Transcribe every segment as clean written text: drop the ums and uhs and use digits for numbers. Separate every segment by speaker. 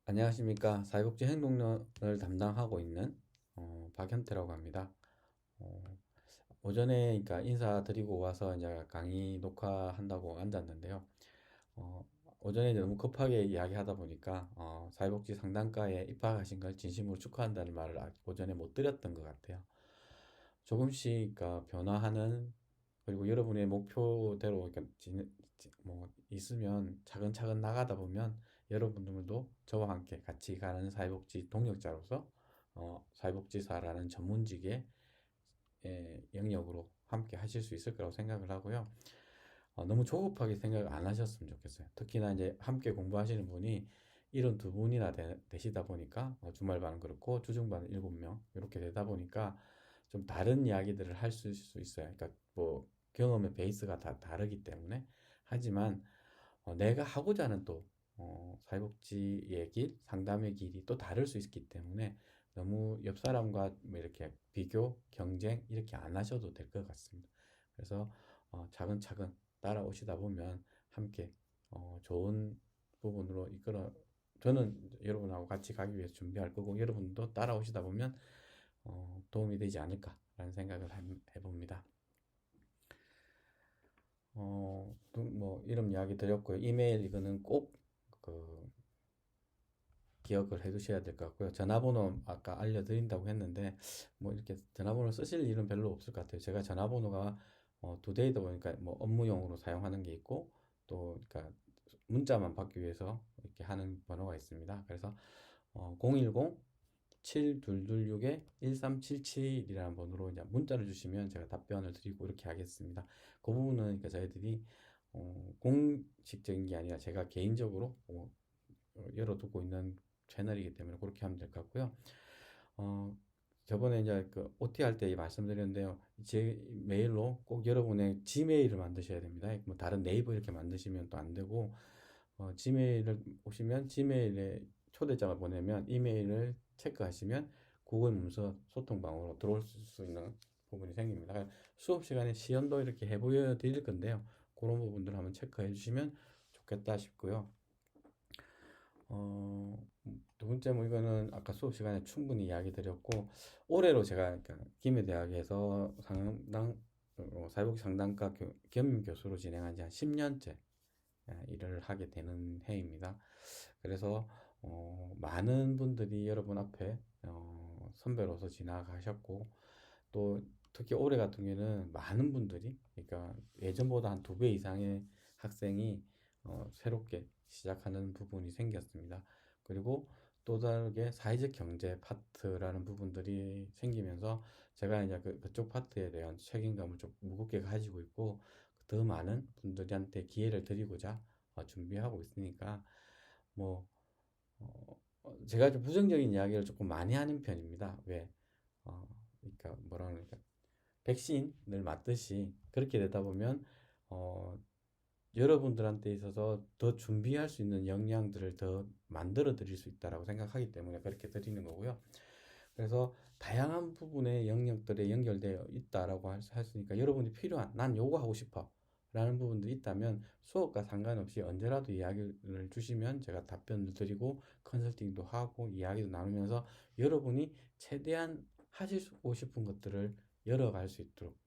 Speaker 1: 안녕하십니까. 사회복지 행동론을 담당하고 있는 박현태라고 합니다. 어, 오전에 그러니까 인사드리고 와서 이제 강의 녹화한다고 앉았는데요. 어, 오전에 너무 급하게 이야기하다 보니까 사회복지 상담과에 입학하신 걸 진심으로 축하한다는 말을 오전에 못 드렸던 것 같아요. 조금씩 그러니까 변화하는 그리고 여러분의 목표대로 그러니까 뭐 있으면 차근차근 나가다 보면 여러분들도 저와 함께 같이 가는 사회복지 동력자로서 사회복지사라는 전문직의 영역으로 함께 하실 수 있을 거라고 생각을 하고요. 너무 조급하게 생각을 안 하셨으면 좋겠어요. 특히나 이제 함께 공부하시는 분이 72분이나 되시다 보니까 주말반은 그렇고 주중반은 7명 이렇게 되다 보니까 좀 다른 이야기들을 할 수 있어요. 그러니까 뭐 경험의 베이스가 다 다르기 때문에 하지만 내가 하고자 하는 또 사회복지의 길, 상담의 길이 또 다를 수 있기 때문에 너무 옆 사람과 뭐 이렇게 비교, 경쟁 이렇게 안 하셔도 될 것 같습니다. 그래서 차근차근 따라오시다 보면 함께 좋은 부분으로 이끌어 저는 여러분하고 같이 가기 위해서 준비할 거고 여러분도 따라오시다 보면 도움이 되지 않을까라는 생각을 해봅니다. 뭐 이런 이야기 드렸고요. 이메일 이거는 꼭그 기억을 해 두셔야 될 것 같고요. 전화번호 아까 알려드린다고 했는데 뭐 이렇게 전화번호 쓰실 일은 별로 없을 것 같아요. 제가 전화번호가 두 대이다 보니까 뭐 업무용으로 사용하는 게 있고 또 그러니까 문자만 받기 위해서 이렇게 하는 번호가 있습니다. 그래서 010 7226-1377이라는 번호로 이제 문자를 주시면 제가 답변을 드리고 이렇게 하겠습니다. 그 부분은 그러니까 저희들이 공식적인 게 아니라 제가 개인적으로 열어두고 있는 채널이기 때문에 그렇게 하면 될 것 같고요. 어, 저번에 이제 그 OT 할 때 말씀드렸는데요. 제 메일로 꼭 여러분의 지메일을 만드셔야 됩니다. 뭐 다른 네이버 이렇게 만드시면 또 안 되고, 지메일을 오시면 지메일에 초대장을 보내면 이메일을 체크하시면 구글 문서 소통방으로 들어올 수 있는 부분이 생깁니다. 그러니까 수업 시간에 시연도 이렇게 해보여 드릴 건데요. 그런 부분들 한번 체크해 주시면 좋겠다 싶고요. 두 번째 뭐 이거는 아까 수업 시간에 충분히 이야기 드렸고 올해로 제가 그러니까 김해대학에서 사회복지 상담과 겸임 교수로 진행한 지 한 10년째 일을 하게 되는 해입니다. 그래서 많은 분들이 여러분 앞에 선배로서 지나가셨고 또 특히 올해 같은 경우에는 많은 분들이 그러니까 예전보다 한 2배 이상의 학생이 새롭게 시작하는 부분이 생겼습니다. 그리고 또 다르게 사회적 경제 파트라는 부분들이 생기면서 제가 이제 그쪽 파트에 대한 책임감을 좀 무겁게 가지고 있고 더 많은 분들한테 기회를 드리고자 준비하고 있으니까 뭐 제가 좀 부정적인 이야기를 조금 많이 하는 편입니다. 왜? 그러니까 뭐라 그러니까 백신을 맞듯이 그렇게 되다 보면 어, 여러분들한테 있어서 더 준비할 수 있는 역량들을 더 만들어 드릴 수 있다라고 생각하기 때문에 그렇게 드리는 거고요. 그래서 다양한 부분의 영역들에 연결되어 있다라고 수 있으니까 여러분이 필요한 난 요거 하고 싶어 라는 부분들이 있다면 수업과 상관없이 언제라도 이야기를 주시면 제가 답변을 드리고 컨설팅도 하고 이야기도 나누면서 여러분이 최대한 하시고 싶은 것들을 열어갈 수 있도록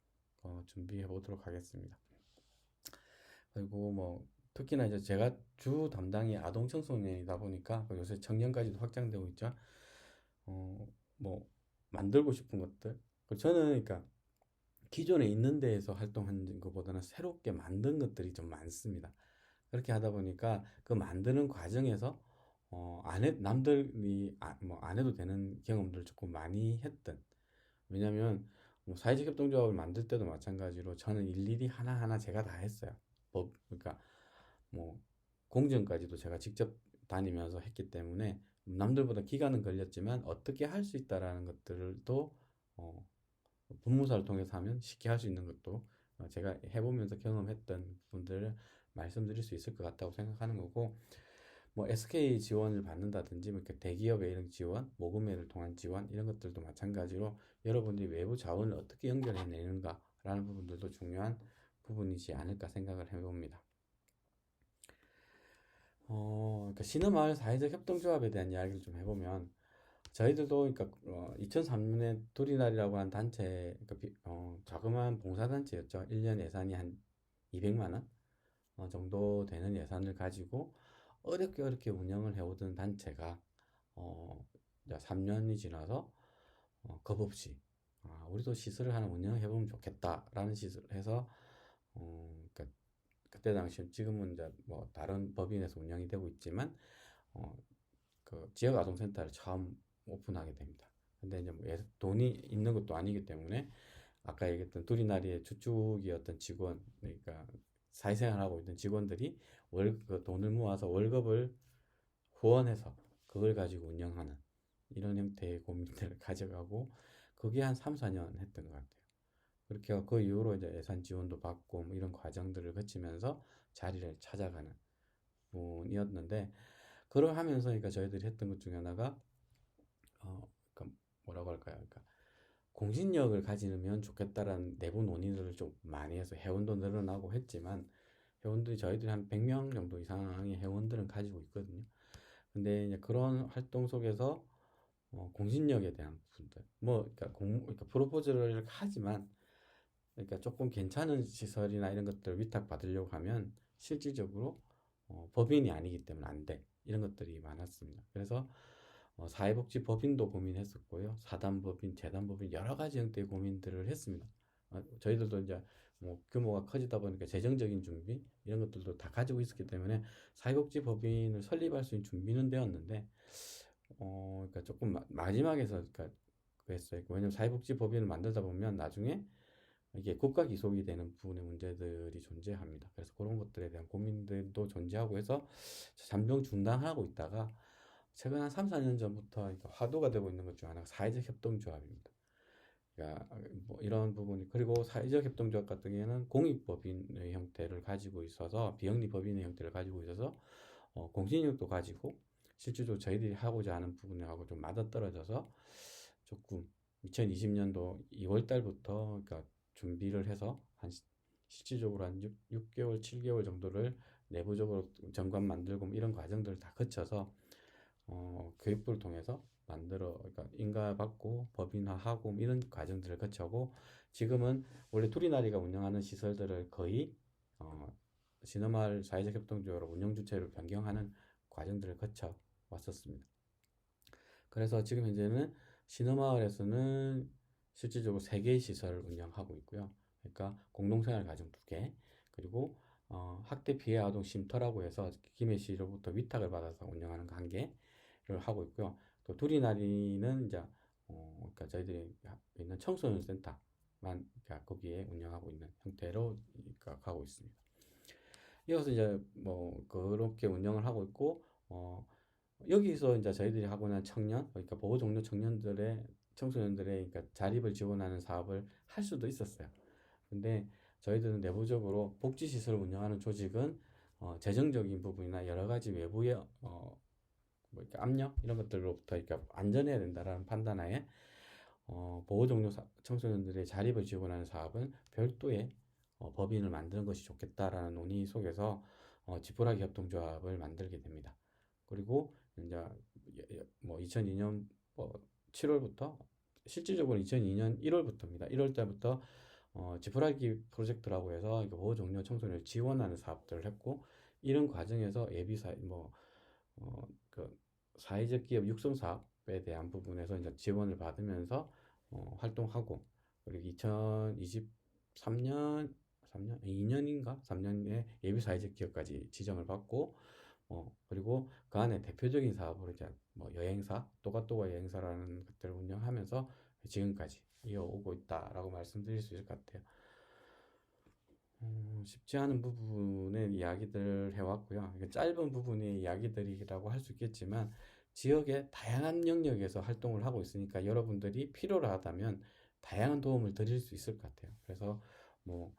Speaker 1: 준비해 보도록 하겠습니다. 그리고 뭐 특히나 이제 제가 주 담당이 아동 청소년이다 보니까 요새 청년까지도 확장되고 있죠. 뭐 만들고 싶은 것들. 저는 그러니까 기존에 있는 데에서 활동하는 것보다는 새롭게 만든 것들이 좀 많습니다. 그렇게 하다 보니까 그 만드는 과정에서 남들이 뭐 안 해도 되는 경험들을 조금 많이 했던. 왜냐면 뭐 사회적 협동조합을 만들 때도 마찬가지로 저는 일일이 하나하나 제가 다 했어요. 그러니까 뭐 공정까지도 제가 직접 다니면서 했기 때문에 남들보다 기간은 걸렸지만 어떻게 할 수 있다라는 것들도 어, 분무사를 통해서 하면 쉽게 할 수 있는 것도 제가 해보면서 경험했던 분들을 말씀드릴 수 있을 것 같다고 생각하는 거고 뭐 SK 지원을 받는다든지 뭐 이렇게 대기업의 이런 지원, 모금회를 통한 지원 이런 것들도 마찬가지로 여러분들이 외부 자원을 어떻게 연결해내는가라는 부분들도 중요한 부분이지 않을까 생각을 해봅니다. 그러니까 신흥마을 사회적 협동조합에 대한 이야기를 좀 해보면 저희들도 그러니까 2003년에 도리날이라고 하는 단체 그러니까 자그마한 봉사단체였죠. 1년 예산이 한 200만 원 정도 되는 예산을 가지고 어렵게 운영을 해오던 단체가 이제 3년이 지나서 겁없이 우리도 시설을 하나 운영해보면 좋겠다라는 시설을 해서 그러니까 그때 당시 지금은 이제 뭐 다른 법인에서 운영이 되고 있지만 어, 그 지역 아동센터를 처음 오픈하게 됩니다. 근데 이제 뭐 돈이 있는 것도 아니기 때문에 아까 얘기했던 두리나리의 주축이었던 직원, 그러니까 사회생활하고 있던 직원들이 그 돈을 모아서 월급을 후원해서 그걸 가지고 운영하는 이런 형태의 고민들을 가져가고 그게 한 3, 4년 했던 것 같아요. 그렇게 그 이후로 이제 예산 지원도 받고 뭐 이런 과정들을 거치면서 자리를 찾아가는 부분이었는데 그걸 하면서 그러니까 저희들이 했던 것 중에 하나가 그러니까 뭐라고 할까요? 그러니까 공신력을 가지면 좋겠다라는 내부 논의들을 좀 많이 해서 회원도 늘어나고 했지만 회원들이 저희들이 한 100명 정도 이상의 회원들은 가지고 있거든요. 근데 이제 그런 활동 속에서 공신력에 대한 부분들 뭐 그러니까 그러니까 프로포즈를 하지만 그러니까 조금 괜찮은 시설이나 이런 것들을 위탁 받으려고 하면 실질적으로 법인이 아니기 때문에 안 돼. 이런 것들이 많았습니다. 그래서 사회복지법인도 고민했었고요. 사단법인, 재단법인 여러 가지 형태의 고민들을 했습니다. 저희들도 이제 뭐 규모가 커지다 보니까 재정적인 준비 이런 것들도 다 가지고 있었기 때문에 사회복지법인을 설립할 수 있는 준비는 되었는데 그러니까 조금 마지막에서 그러니까 그랬어요. 왜냐면 사회복지법인을 만들다 보면 나중에 이게 국가 기속이 되는 부분의 문제들이 존재합니다. 그래서 그런 것들에 대한 고민들도 존재하고 해서 잠정 중단하고 있다가 최근 한 3, 4년 전부터 그러니까 화두가 되고 있는 것 중 하나가 사회적 협동조합입니다. 그러니까 뭐 이런 부분이 그리고 사회적 협동조합 같은 경우에는 공익법인의 형태를 가지고 있어서 비영리 법인의 형태를 가지고 있어서 공신력도 가지고 실제로 저희들이 하고자 하는 부분하고 좀 맞아떨어져서 조금 2020년도 2월 달부터 그러니까 준비를 해서 한 실질적으로 한 6개월, 7개월 정도를 내부적으로 점검 만들고 뭐 이런 과정들을 다 거쳐서 교육부를 통해서 만들어 그러니까 인가받고 법인화하고 뭐 이런 과정들을 거쳐고 지금은 원래 투리나리가 운영하는 시설들을 거의 신어마을 사회적 협동조합으로 운영 주체를 변경하는 과정들을 거쳐 왔었습니다. 그래서 지금 현재는 신어마을에서는 실질적으로 3개의 시설을 운영하고 있고요. 그러니까 공동생활 가정 2개, 그리고 학대 피해 아동 쉼터라고 해서 김해시로부터 위탁을 받아서 운영하는 거 1개를 하고 있고요. 또 두리나리는 이제 그러니까 저희들이 있는 청소년 센터만 그러니까 거기에 운영하고 있는 형태로 그러니까 가고 있습니다. 이어서 이제 뭐 그렇게 운영을 하고 있고 여기서 이제 저희들이 하고 있는 청년, 그러니까 보호 종료 청년들의 청소년들의 그러니까 자립을 지원하는 사업을 할 수도 있었어요. 근데 저희들은 내부적으로 복지시설을 운영하는 조직은 재정적인 부분이나 여러 가지 외부의 뭐 이렇게 압력 이런 것들로부터 이렇게 안전해야 된다라는 판단하에 보호 종료 청소년들의 자립을 지원하는 사업은 별도의 법인을 만드는 것이 좋겠다라는 논의 속에서 지푸라기 협동조합을 만들게 됩니다. 그리고 이제 뭐 2002년 7월부터 실질적으로 2002년 1월부터입니다. 1월 달부터 지푸라기 프로젝트라고 해서 보호 종료 청소년을 지원하는 사업들을 했고 이런 과정에서 예비사 그 사회적 기업 육성 사업에 대한 부분에서 이제 지원을 받으면서 활동하고 그리고 2023년 2년인가 3년에 예비 사회적 기업까지 지정을 받고 그리고 그 안에 대표적인 사업으로 이제 뭐 여행사 또가또가 여행사라는 것들을 운영하면서 지금까지 이어오고 있다라고 말씀드릴 수 있을 것 같아요. 쉽지 않은 부분의 이야기들을 해왔고요. 짧은 부분의 이야기들이라고 할 수 있겠지만 지역의 다양한 영역에서 활동을 하고 있으니까 여러분들이 필요로 하다면 다양한 도움을 드릴 수 있을 것 같아요. 그래서 뭐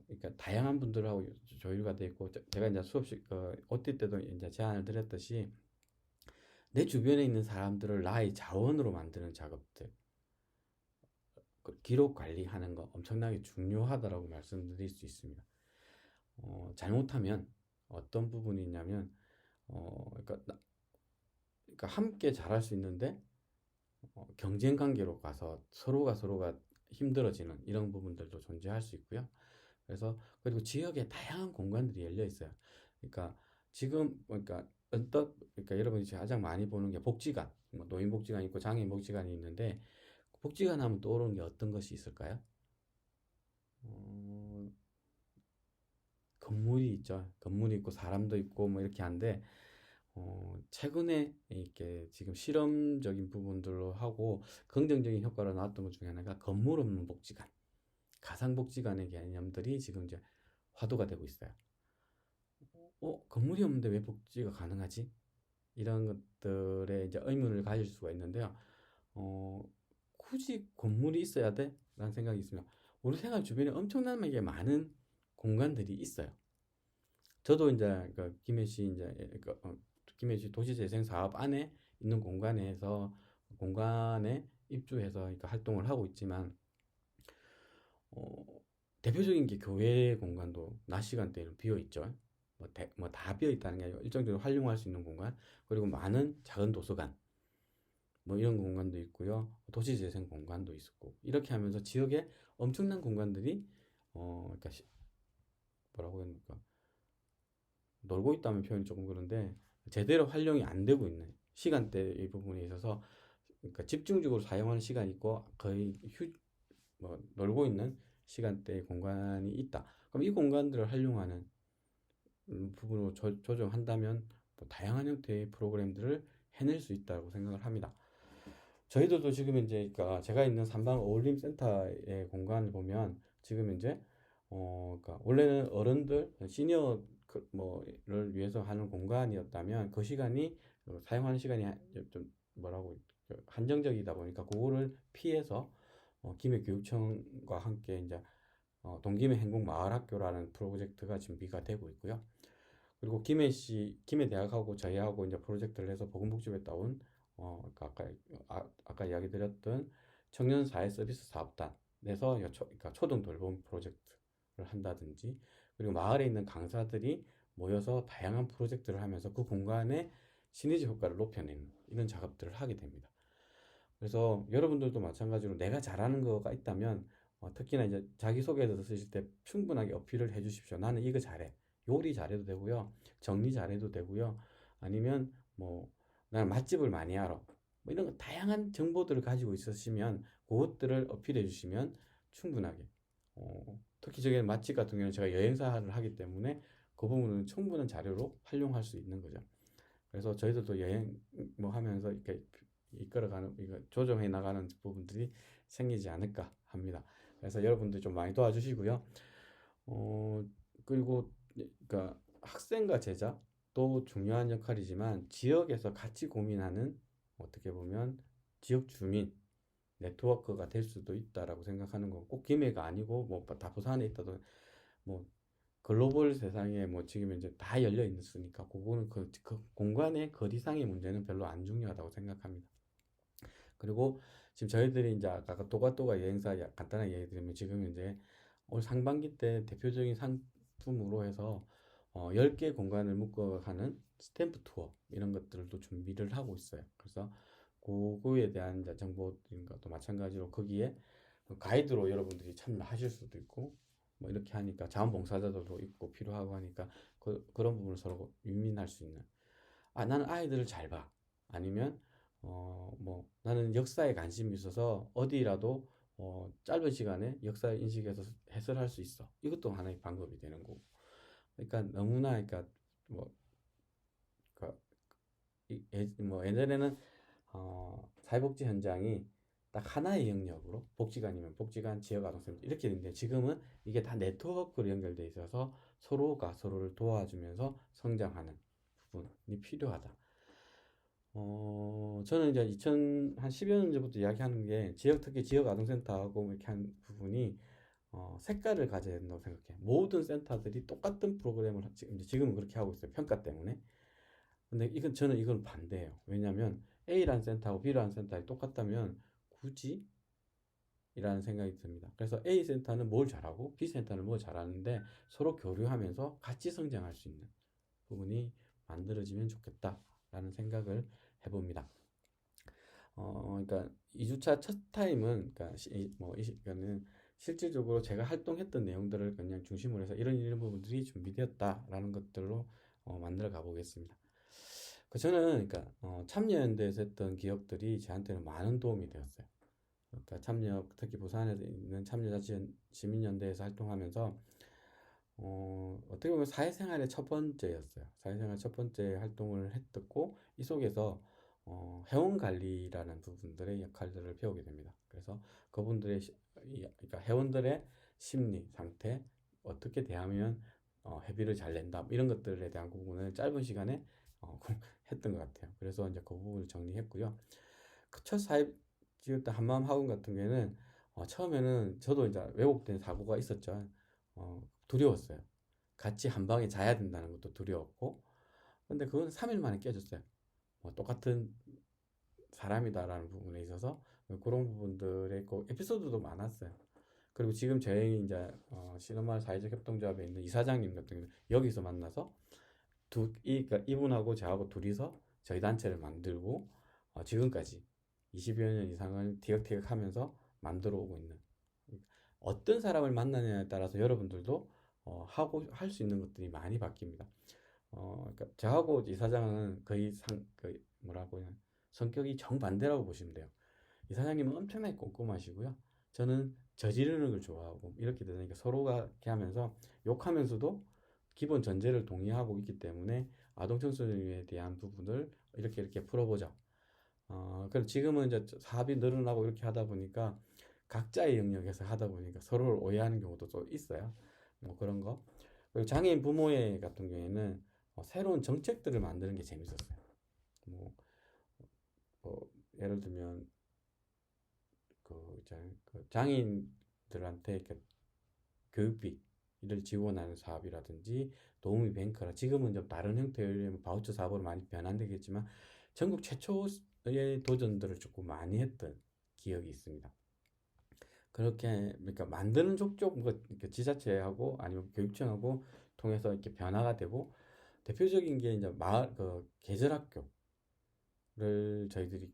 Speaker 1: 그러니까 다양한 분들하고 조율가 돼 있고 제가 이제 수업식 OT 때도 이제 제안을 드렸듯이 내 주변에 있는 사람들을 나의 자원으로 만드는 작업들 그 기록 관리하는 거 엄청나게 중요하다라고 말씀드릴 수 있습니다. 잘못하면 어떤 부분이 있냐면 그러니까 함께 잘할 수 있는데 경쟁 관계로 가서 서로가 힘들어지는 이런 부분들도 존재할 수 있고요. 그래서 그리고 지역에 다양한 공간들이 열려 있어요. 그러니까 지금 그러니까 언뜻 그러니까 여러분이 가장 많이 보는 게 복지관, 뭐 노인복지관 있고 장애인복지관이 있는데 복지관 하면 떠오르는 게 어떤 것이 있을까요? 어, 건물이 있죠. 건물이 있고 사람도 있고 뭐 이렇게 한데 최근에 이렇게 지금 실험적인 부분들로 하고 긍정적인 효과로 나왔던 것 중에 하나가 건물 없는 복지관, 가상복지관의 개념들이 지금 이제 화두가 되고 있어요. 건물이 없는데 왜 복지가 가능하지? 이런 것들에 이제 의문을 가질 수가 있는데요. 어, 굳이 건물이 있어야 돼? 라는 생각이 있습니다. 우리 생활 주변에 엄청나게 많은 공간들이 있어요. 저도 이제 그 김해시 이제 김해시 도시재생 사업 안에 있는 공간에 입주해서 그러니까 활동을 하고 있지만 어, 대표적인 게 교회 공간도 낮 시간대에는 비어 있죠. 뭐 다 비어 있다는 게 아니고 일정적으로 활용할 수 있는 공간, 그리고 많은 작은 도서관, 뭐 이런 공간도 있고요. 도시재생 공간도 있었고 이렇게 하면서 지역에 엄청난 공간들이 그러니까 뭐라고 해야 됩니까? 놀고 있다는 표현이 조금 그런데 제대로 활용이 안 되고 있는 시간대의 부분에 있어서 그러니까 집중적으로 사용하는 시간이 있고 거의 뭐 놀고 있는 시간대의 공간이 있다. 그럼 이 공간들을 활용하는 부분으로 조정한다면 뭐 다양한 형태의 프로그램들을 해낼 수 있다고 생각을 합니다. 저희들도 지금 이제 그러니까 제가 있는 삼방 어울림 센터의 공간을 보면 지금 이제 그러니까 원래는 어른들 시니어 뭐를 위해서 하는 공간이었다면 그 시간이 사용하는 시간이 좀 뭐라고 한정적이다 보니까 그거를 피해서 김해교육청과 함께 이제 동김해 행복마을학교라는 프로젝트가 준비가 되고 있고요. 그리고 김해대학하고 저희하고 이제 프로젝트를 해서 보건복지부에 따온 그러니까 아까 이야기 드렸던 청년 사회 서비스 사업단 내서 그러니까 초등 돌봄 프로젝트를 한다든지 그리고 마을에 있는 강사들이 모여서 다양한 프로젝트를 하면서 그 공간의 시너지 효과를 높여내는 이런 작업들을 하게 됩니다. 그래서 여러분들도 마찬가지로 내가 잘하는 거가 있다면 특히나 이제 자기소개서 쓰실 때 충분하게 어필을 해 주십시오. 나는 이거 잘해. 요리 잘해도 되고요. 정리 잘해도 되고요. 아니면 뭐 나는 맛집을 많이 알아. 뭐 이런 거 다양한 정보들을 가지고 있으시면 그것들을 어필해 주시면 충분하게 특히 저기 맛집 같은 경우는 제가 여행사를 하기 때문에 그 부분은 충분한 자료로 활용할 수 있는 거죠. 그래서 저희들도 여행 뭐 하면서 이렇게 이끌어가는 이거 조정해 나가는 부분들이 생기지 않을까 합니다. 그래서 여러분들 좀 많이 도와주시고요. 어 그리고 그러니까 학생과 제자도 중요한 역할이지만 지역에서 같이 고민하는 어떻게 보면 지역 주민 네트워크가 될 수도 있다라고 생각하는 거 꼭 김해가 아니고 뭐 다 부산에 있다도 뭐 글로벌 세상에 뭐 지금 이제 다 열려 있으니까 그거는 그 공간의 거리상의 문제는 별로 안 중요하다고 생각합니다. 그리고 지금 저희들이 이제 아까 또가또가 여행사 간단하게 얘기 드리면 지금 이제 올 상반기 때 대표적인 상품으로 해서 10개 공간을 묶어가는 스탬프 투어 이런 것들도 준비를 하고 있어요. 그래서 그거에 대한 이제 정보인 것도 마찬가지로 거기에 가이드로 여러분들이 참여하실 수도 있고 뭐 이렇게 하니까 자원봉사자들도 있고 필요하고 하니까 그런 부분을 서로 윈윈할 수 있는 나는 아이들을 잘 봐. 아니면 뭐 나는 역사에 관심이 있어서 어디라도 짧은 시간에 역사 인식해서 해설할 수 있어. 이것도 하나의 방법이 되는 거고. 그러니까 너무나 그러니까 뭐, 그러니까 뭐 예전에는 사회복지 현장이 딱 하나의 영역으로 복지관이면 복지관, 지역아동센터 이렇게 되는데 지금은 이게 다 네트워크로 연결돼 있어서 서로가 서로를 도와주면서 성장하는 부분이 필요하다. 저는 이제 2000, 한 10여 년 전부터 이야기하는 게 특히 지역 아동센터하고 이렇게 한 부분이 색깔을 가져야 된다고 생각해. 모든 센터들이 똑같은 프로그램을 지금은 그렇게 하고 있어요. 평가 때문에. 근데 저는 이건 반대예요. 왜냐하면 A라는 센터하고 B라는 센터가 똑같다면 굳이? 이라는 생각이 듭니다. 그래서 A 센터는 뭘 잘하고 B 센터는 뭘 잘하는데 서로 교류하면서 같이 성장할 수 있는 부분이 만들어지면 좋겠다라는 생각을 해봅니다. 그러니까 2주차 첫 타임은 그러니까 이거는 실질적으로 제가 활동했던 내용들을 그냥 중심으로 해서 이런 부분들이 준비되었다라는 것들로 만들어 가보겠습니다. 저는 그러니까 참여연대에서 했던 기억들이 저한테는 많은 도움이 되었어요. 그러니까 특히 부산에 있는 참여자치시민연대에서 활동하면서 어떻게 보면 사회생활의 첫 번째였어요. 사회생활 첫 번째 활동을 했었고 이 속에서 회원 관리라는 부분들의 역할들을 배우게 됩니다. 그래서 그분들의 그러니까 회원들의 심리 상태 어떻게 대하면 회비를 잘 낸다 이런 것들에 대한 부분을 짧은 시간에 했던 것 같아요. 그래서 이제 그 부분을 정리했고요. 그 첫 사회 지을 때 한마음 학원 같은 경우에는 처음에는 저도 이제 왜곡된 사고가 있었죠. 두려웠어요. 같이 한 방에 자야 된다는 것도 두려웠고, 근데 그건 3일 만에 깨졌어요. 똑같은 사람이다라는 부분에 있어서 그런 부분들에 있고 에피소드도 많았어요. 그리고 지금 저희 이제 신원마을 사회적 협동조합에 있는 이사장님 같은 경우는 여기서 만나서 그러니까 이분하고 저하고 둘이서 저희 단체를 만들고 지금까지 20여 년 이상을 티격태격하면서 만들어 오고 있는 어떤 사람을 만나냐에 따라서 여러분들도 하고 할 수 있는 것들이 많이 바뀝니다. 그러니까 저하고 이사장은 거의 뭐라고 해야 성격이 정반대라고 보시면 돼요. 이사장님은 엄청나게 꼼꼼하시고요. 저는 저지르는 걸 좋아하고 이렇게 되니까 서로가 이렇게 하면서 욕하면서도 기본 전제를 동의하고 있기 때문에 아동 청소년에 대한 부분을 이렇게 풀어보자. 그럼 지금은 이제 사업이 늘어나고 이렇게 하다 보니까 각자의 영역에서 하다 보니까 서로를 오해하는 경우도 또 있어요. 뭐 그런 거. 그리고 장애인 부모회 같은 경우에는 새로운 정책들을 만드는 게 재밌었어요. 뭐, 예를 들면 그 장애인들한테 교육비를 지원하는 사업이라든지 도우미 뱅크라 지금은 좀 다른 형태의 뭐 바우처 사업으로 많이 변환되겠지만 전국 최초의 도전들을 조금 많이 했던 기억이 있습니다. 그렇게 그러니까 만드는 족족 뭐 지자체하고 아니면 교육청하고 통해서 이렇게 변화가 되고 대표적인 게 이제 마을 그 계절학교를 저희들이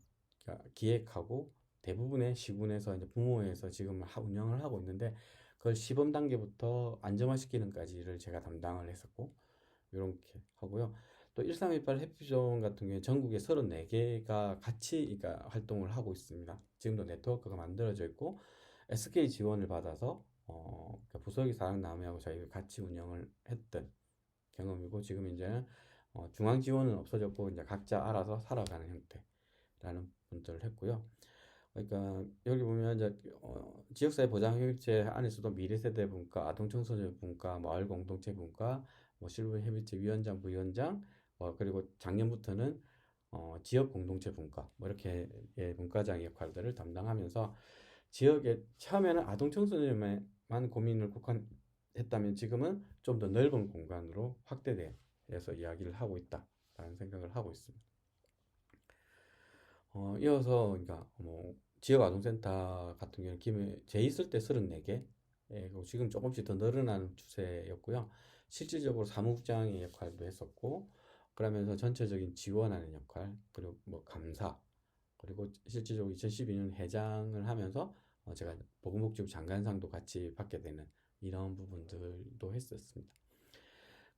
Speaker 1: 기획하고 대부분의 시군에서 이제 부모회에서 지금 운영을 하고 있는데 그걸 시범 단계부터 안정화시키는까지를 제가 담당을 했었고 이렇게 하고요. 또 1328 해피존 같은 경우에 전국에 34개가 같이 그러니까 활동을 하고 있습니다. 지금도 네트워크가 만들어져 있고 SK 지원을 받아서 그러니까 부서기 사랑나무하고 저희가 같이 운영을 했던 경험이고 지금 이제는 중앙 지원은 없어졌고 이제 각자 알아서 살아가는 형태라는 분들을 했고요. 그러니까 여기 보면 이제 지역사회 보장협의체 안에서도 미래세대 분과, 아동청소년 분과, 마을 공동체 분과, 뭐 실버협의체 위원장, 부위원장, 그리고 작년부터는 지역 공동체 분과, 뭐 이렇게 분과장 역할들을 담당하면서 지역에 처음에는 아동청소년만 고민을 국한했다면 지금은 좀 더 넓은 공간으로 확대돼서 이야기를 하고 있다라는 생각을 하고 있습니다. 이어서 그러니까 뭐 지역 아동센터 같은 경우는 제 있을 때 34개, 그리고 지금 조금씩 더 늘어나는 추세였고요. 실질적으로 사무국장의 역할도 했었고, 그러면서 전체적인 지원하는 역할, 그리고 뭐 감사, 그리고 실질적으로 2012년 회장을 하면서 제가 보건복지부 장관상도 같이 받게 되는 이런 부분들도 했었습니다.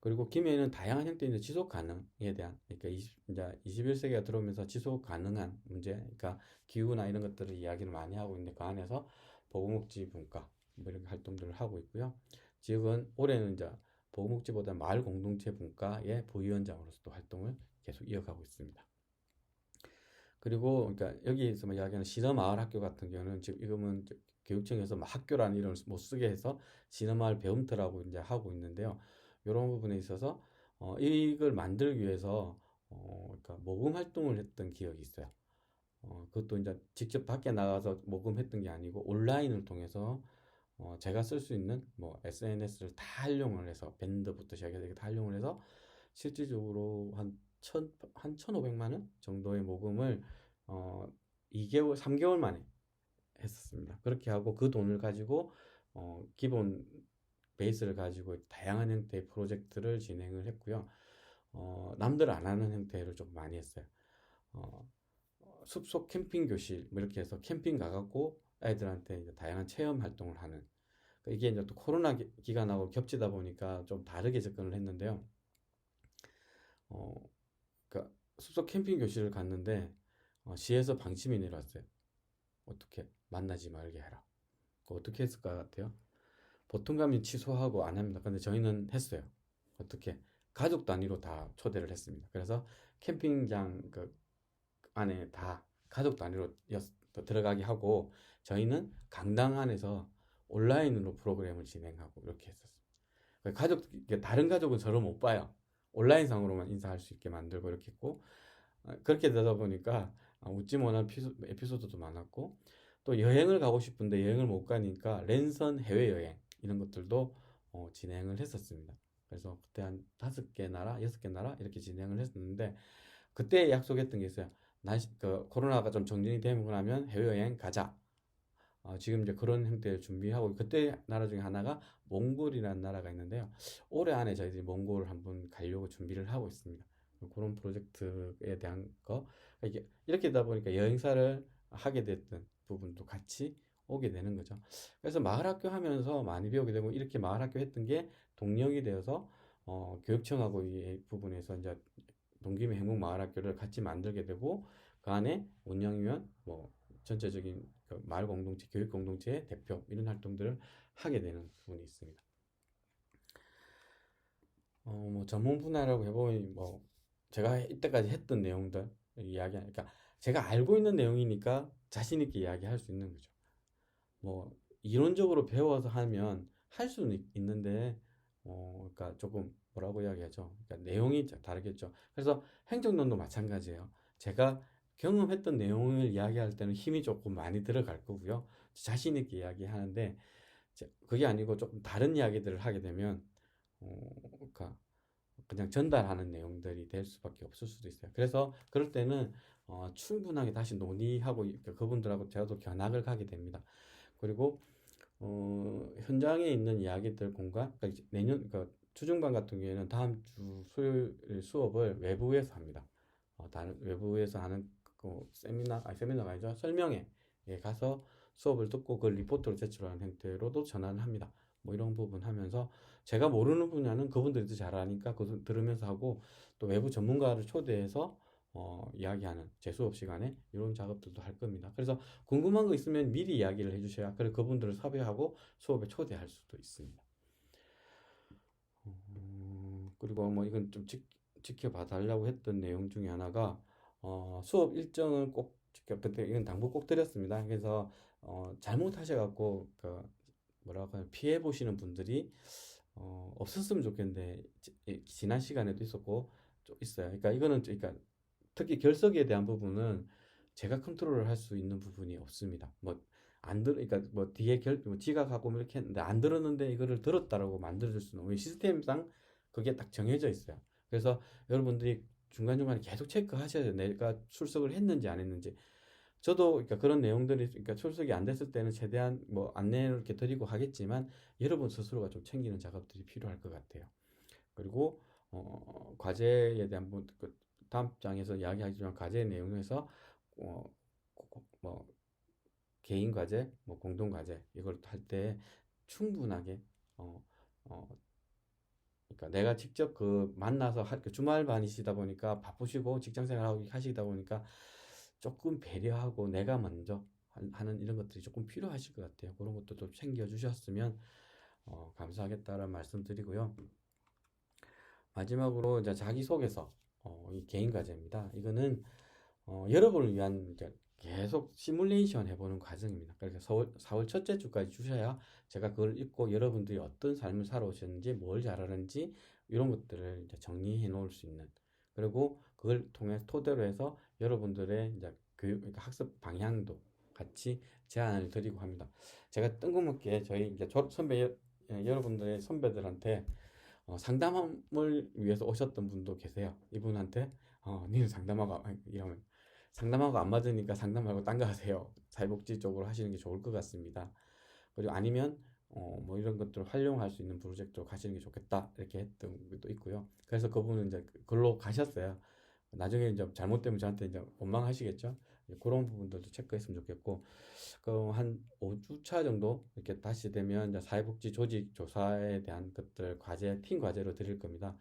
Speaker 1: 그리고 김해는 다양한 형태의 지속 가능에 대한 그러니까 이제 21세기가 들어오면서 지속 가능한 문제, 그러니까 기후나 이런 것들을 이야기를 많이 하고 있는데 그 안에서 보건복지 분과 뭐 이런 활동들을 하고 있고요. 지역은 올해는 이제 보건복지보다 마을 공동체 분과의 부위원장으로서도 활동을 계속 이어가고 있습니다. 그리고 그러니까 여기에서 뭐 이야기하는 신어마을 학교 같은 경우는 지금 이거는 교육청에서 뭐 학교라는 이름을 못 쓰게 해서 신어마을 배움터라고 이제 하고 있는데요. 이런 부분에 있어서 이걸 만들기 위해서 그러니까 모금 활동을 했던 기억이 있어요. 그것도 이제 직접 밖에 나가서 모금했던 게 아니고 온라인을 통해서 제가 쓸 수 있는 뭐 SNS를 다 활용을 해서 밴드부터 시작해서 다 활용을 해서 실질적으로 한 1,500만 원 정도의 모금을 2개월, 3개월 만에 했었습니다. 그렇게 하고 그 돈을 가지고 기본 베이스를 가지고 다양한 형태의 프로젝트를 진행을 했고요. 남들 안 하는 형태를 좀 많이 했어요. 어, 숲속 캠핑 교실 뭐 이렇게 해서 캠핑 가갖고 애들한테 이제 다양한 체험 활동을 하는. 이게 이제 또 코로나 기간하고 겹치다 보니까 좀 다르게 접근을 했는데요. 어, 그러니까 숲속 캠핑 교실을 갔는데 시에서 방침이 내려왔어요. 어떻게 만나지 말게 해라. 어떻게 했을 것 같아요? 보통 가면 취소하고 안 합니다. 근데 저희는 했어요. 어떻게? 가족 단위로 다 초대를 했습니다. 그래서 캠핑장 그 안에 다 가족 단위로 들어가게 하고 저희는 강당 안에서 온라인으로 프로그램을 진행하고 이렇게 했었어요. 가족, 다른 가족은 저를 못 봐요. 온라인상으로만 인사할 수 있게 만들고 이렇게 했고, 그렇게 되다 보니까 웃지 못할 에피소드도 많았고, 또 여행을 가고 싶은데 여행을 못 가니까 랜선 해외여행 이런 것들도 진행을 했었습니다. 그래서 그때 한 5개 나라, 6개 나라 이렇게 진행을 했었는데, 그때 약속했던 게 있어요. 코로나가 좀 정진이 되고 나면 해외여행 가자. 지금 이제 그런 형태를 준비하고, 그때 나라 중에 하나가 몽골이라는 나라가 있는데요. 올해 안에 저희들이 몽골을 한번 가려고 준비를 하고 있습니다. 그런 프로젝트에 대한 거. 이게 이렇게 되다 보니까 여행사를 하게 됐던 부분도 같이 오게 되는 거죠. 그래서 마을학교 하면서 많이 배우게 되고, 이렇게 마을학교 했던 게 동력이 되어서 교육청하고 이 부분에서 이제 동김의 행복마을학교를 같이 만들게 되고, 그 안에 운영위원, 뭐 전체적인 그 마을 공동체, 교육 공동체의 대표 이런 활동들을 하게 되는 부분이 있습니다. 뭐 전문 분야라고 해보니 뭐 제가 이때까지 했던 내용들 이야기하니까, 제가 알고 있는 내용이니까 자신 있게 이야기할 수 있는 거죠. 뭐 이론적으로 배워서 하면 할 수는 있는데, 그러니까 조금 뭐라고 이야기하죠. 그러니까 내용이 다르겠죠. 그래서 행정론도 마찬가지예요. 제가 경험했던 내용을 이야기할 때는 힘이 조금 많이 들어갈 거고요. 자신 있게 이야기하는데, 그게 아니고 조금 다른 이야기들을 하게 되면 그러니까 그냥 전달하는 내용들이 될 수밖에 없을 수도 있어요. 그래서 그럴 때는 충분하게 다시 논의하고 그분들하고 저도 견학을 가게 됩니다. 그리고 현장에 있는 이야기들 공간, 그러니까 이제 내년, 그러니까 주중반 같은 경우에는 다음 주 수요일 수업을 외부에서 합니다. 다른 외부에서 하는 그 세미나가 아니죠. 설명회에 가서 수업을 듣고 그 리포트를 제출하는 형태로도 전환을 합니다. 뭐 이런 부분 하면서 제가 모르는 분야는 그분들이 더 잘하니까 그 들으면서 하고, 또 외부 전문가를 초대해서 이야기하는 제 수업 시간에 이런 작업들도 할 겁니다. 그래서 궁금한 거 있으면 미리 이야기를 해주셔야 그래 그분들을 섭외하고 수업에 초대할 수도 있습니다. 그리고 뭐 이건 좀 지켜봐 달라고 했던 내용 중에 하나가, 수업 일정을 꼭 그때 이건 당부 꼭 드렸습니다. 그래서 잘못하셔갖고 그 뭐라고 하나 피해 보시는 분들이 없었으면 좋겠는데, 지난 시간에도 있었고 좀 있어요. 그러니까 이거는 그러니까 특히 결석에 대한 부분은 제가 컨트롤을 할 수 있는 부분이 없습니다. 뭐 안 그러니까 뭐 뒤에 뭐 지각하고 뭐 이렇게 했는데 안 들었는데 이거를 들었다라고 만들어줄 수는 없고, 시스템상 그게 딱 정해져 있어요. 그래서 여러분들이 중간중간에 계속 체크하셔야 돼요. 내가 출석을 했는지 안 했는지. 저도 그러니까 그런 내용들이, 그러니까 출석이 안 됐을 때는 최대한 뭐 안내를 이렇게 드리고 하겠지만, 여러분 스스로가 좀 챙기는 작업들이 필요할 것 같아요. 그리고 과제에 대한 그 다음 장에서 이야기하지만, 과제 내용에서 어, 뭐 개인 과제, 뭐 공동 과제 이걸 할 때 충분하게 어, 어, 그러니까 내가 직접 그 만나서 그 주말 반이시다 보니까 바쁘시고 직장 생활하고 하시다 보니까 조금 배려하고 내가 먼저 하는 이런 것들이 조금 필요하실 것 같아요. 그런 것도 좀 챙겨 주셨으면 감사하겠다라는 말씀 드리고요. 마지막으로 이제 자기소개서, 이 개인 과제입니다. 이거는 여러분을 위한 이제 계속 시뮬레이션 해보는 과정입니다. 그래서 4월 첫째 주까지 주셔야 제가 그걸 읽고 여러분들이 어떤 삶을 살아오셨는지, 뭘 잘하는지 이런 것들을 이제 정리해 놓을 수 있는, 그리고 그걸 통해 토대로 해서 여러분들의 이제 그러니까 학습 방향도 같이 제안을 드리고 합니다. 제가 뜬금없게 저희 이제 졸업 선배 여러분들의 선배들한테 상담을 위해서 오셨던 분도 계세요. 이분한테 니는 상담하고 이러면 상담하고 안 맞으니까 상담 말고 딴 거 하세요. 사회복지 쪽으로 하시는 게 좋을 것 같습니다. 그리고 아니면 뭐 이런 것들을 활용할 수 있는 프로젝트로 가시는 게 좋겠다 이렇게 했던 것도 있고요. 그래서 그분은 이제 글로 가셨어요. 나중에 이제 잘못되면 저한테 이제 원망하시겠죠. 그런 부분들도 체크했으면 좋겠고, 그럼 한 5주차 정도 이렇게 다시 되면 이제 사회복지 조직 조사에 대한 것들 과제, 팀 과제로 드릴 겁니다.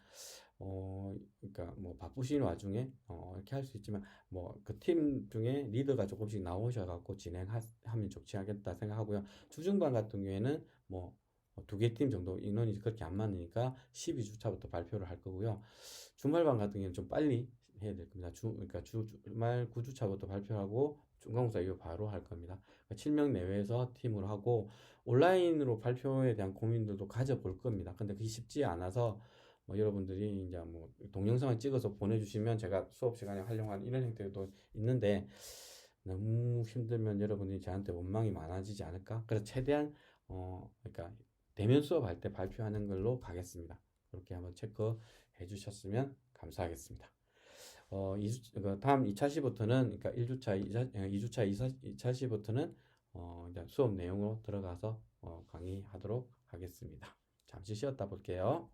Speaker 1: 그러니까 뭐 바쁘신 와중에 이렇게 할 수 있지만 뭐 그 팀 중에 리더가 조금씩 나오셔갖고 진행하면 좋지 않겠다 생각하고요. 주중반 같은 경우에는 뭐 두 개 팀 정도 인원이 그렇게 안 많으니까 12주차부터 발표를 할 거고요. 주말반 같은 경우에는 좀 빨리 해야 될 겁니다. 그러니까 주말 9주차부터 발표하고 중간고사 이후 바로 할 겁니다. 그러니까 7명 내외에서 팀으로 하고 온라인으로 발표에 대한 고민들도 가져볼 겁니다. 근데 그게 쉽지 않아서 뭐 여러분들이 이제 뭐 동영상을 찍어서 보내주시면 제가 수업 시간에 활용하는 이런 형태도 있는데 너무 힘들면 여러분들이 저한테 원망이 많아지지 않을까? 그래서 최대한 그러니까 대면 수업할 때 발표하는 걸로 가겠습니다. 그렇게 한번 체크해 주셨으면 감사하겠습니다. 다음 2차 시부터는, 그러니까 1주차, 2주차, 2차 시부터는, 이제 수업 내용으로 들어가서, 강의하도록 하겠습니다. 잠시 쉬었다 볼게요.